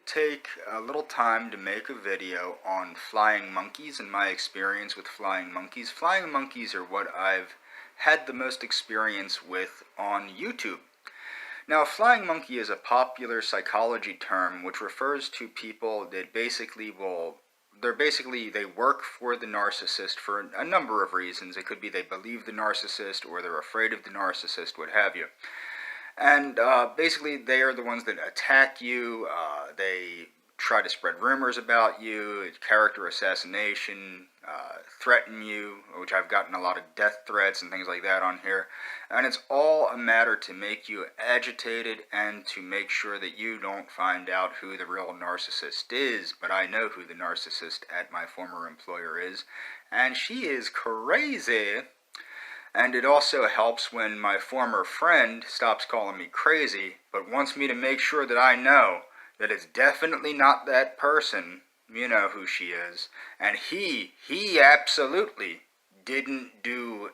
take a little time to make a video on flying monkeys and my experience with flying monkeys. Flying monkeys are what I've had the most experience with on YouTube. Now, a flying monkey is a popular psychology term which refers to people that they work for the narcissist for a number of reasons. It could be they believe the narcissist, or they're afraid of the narcissist, what have you. And basically, they are the ones that attack you. They try to spread rumors about you, character assassination, threaten you, which I've gotten a lot of death threats and things like that on here. And it's all a matter to make you agitated and to make sure that you don't find out who the real narcissist is. But I know who the narcissist at my former employer is, and she is crazy. And it also helps when my former friend stops calling me crazy, but wants me to make sure that I know that it's definitely not that person. You know who she is. And he absolutely didn't do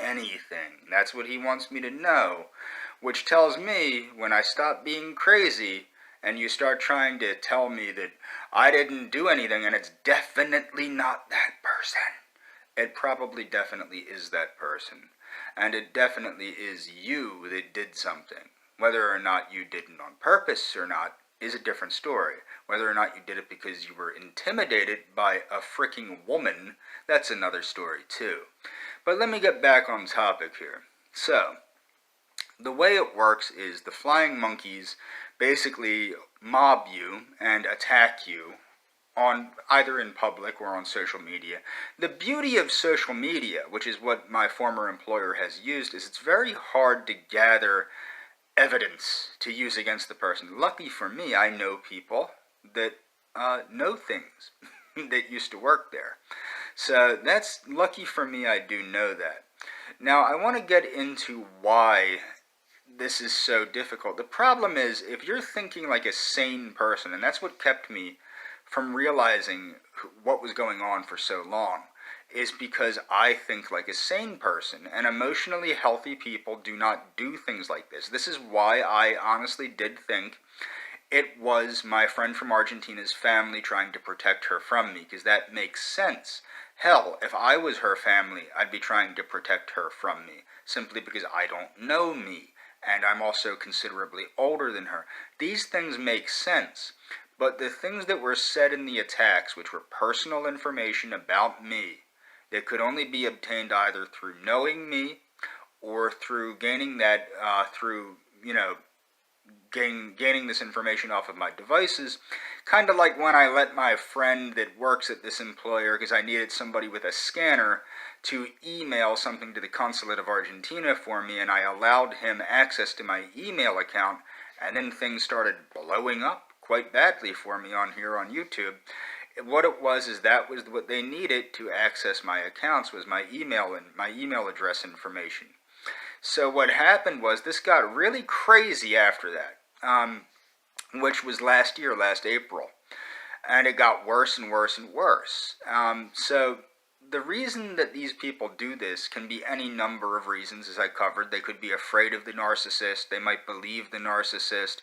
anything. That's what he wants me to know. Which tells me, when I stop being crazy, and you start trying to tell me that I didn't do anything, and it's definitely not that person. It probably definitely is that person. And it definitely is you that did something. Whether or not you did it on purpose or not is a different story. Whether or not you did it because you were intimidated by a freaking woman, that's another story too. But let me get back on topic here. So, the way it works is the flying monkeys basically mob you and attack you on either in public or on social media. The beauty of social media, which is what my former employer has used, is it's very hard to gather evidence to use against the person. Lucky for me, I know people that know things that used to work there. So that's lucky for me, I do know that. Now, I want to get into why this is so difficult. The problem is, if you're thinking like a sane person, and that's what kept me from realizing what was going on for so long, is because I think like a sane person, and emotionally healthy people do not do things like this. This is why I honestly did think it was my friend from Argentina's family trying to protect her from me, because that makes sense. Hell, if I was her family, I'd be trying to protect her from me, simply because I don't know me, and I'm also considerably older than her. These things make sense. But the things that were said in the attacks, which were personal information about me, that could only be obtained either through knowing me or through gaining that, gaining this information off of my devices. Kind of like when I let my friend that works at this employer, because I needed somebody with a scanner, to email something to the consulate of Argentina for me, and I allowed him access to my email account, and then things started blowing up quite badly for me on here on YouTube. What it was is that was what they needed to access my accounts, was my email and my email address information. So what happened was this got really crazy after that, which was last year, last April. And it got worse and worse and worse. So the reason that these people do this can be any number of reasons, as I covered. They could be afraid of the narcissist. They might believe the narcissist.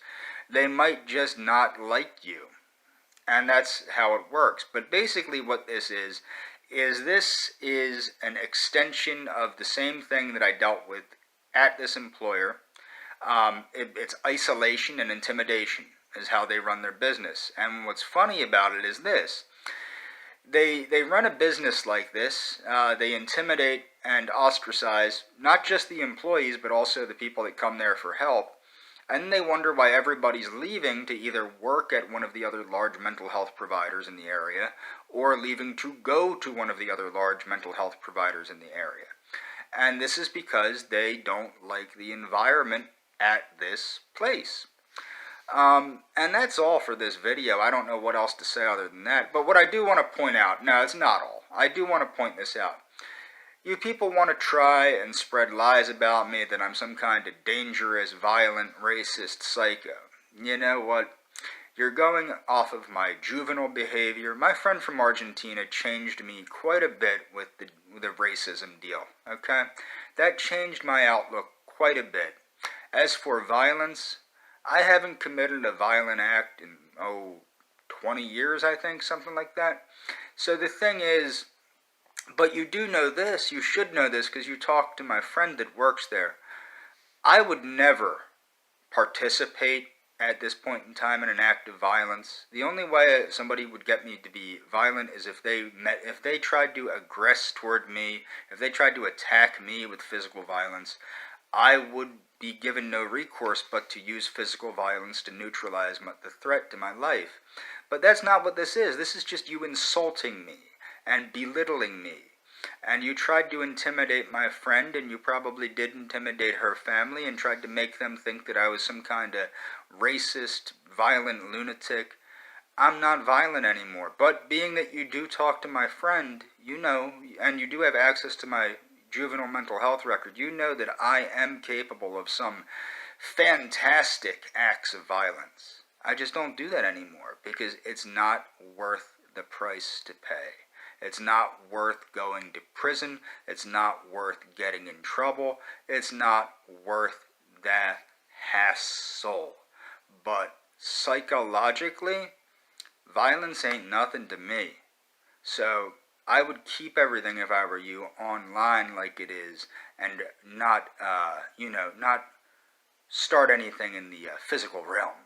They might just not like you. And that's how it works. But basically what this is an extension of the same thing that I dealt with at this employer. It's isolation and intimidation is how they run their business. And what's funny about it is this. They run a business like this. They intimidate and ostracize not just the employees, but also the people that come there for help. And they wonder why everybody's leaving to either work at one of the other large mental health providers in the area, or leaving to go to one of the other large mental health providers in the area. And this is because they don't like the environment at this place. And that's all for this video. I don't know what else to say other than that. But what I do want to point out, no, it's not all. I do want to point this out. You people want to try and spread lies about me that I'm some kind of dangerous, violent, racist psycho. You know what? You're going off of my juvenile behavior. My friend from Argentina changed me quite a bit with the racism deal, okay? That changed my outlook quite a bit. As for violence, I haven't committed a violent act in, 20 years, I think, something like that. So the thing is, but you do know this, you should know this because you talked to my friend that works there. I would never participate at this point in time in an act of violence. The only way somebody would get me to be violent is if they tried to aggress toward me, if they tried to attack me with physical violence. I would be given no recourse but to use physical violence to neutralize the threat to my life. But that's not what this is. This is just you insulting me and belittling me. And you tried to intimidate my friend, and you probably did intimidate her family and tried to make them think that I was some kind of racist, violent lunatic. I'm not violent anymore. But being that you do talk to my friend, you know, and you do have access to my juvenile mental health record, you know that I am capable of some fantastic acts of violence. I just don't do that anymore because it's not worth the price to pay. It's not worth going to prison. It's not worth getting in trouble. It's not worth that hassle. But psychologically, violence ain't nothing to me. So I would keep everything, if I were you, online like it is, and not, not start anything in the physical realm.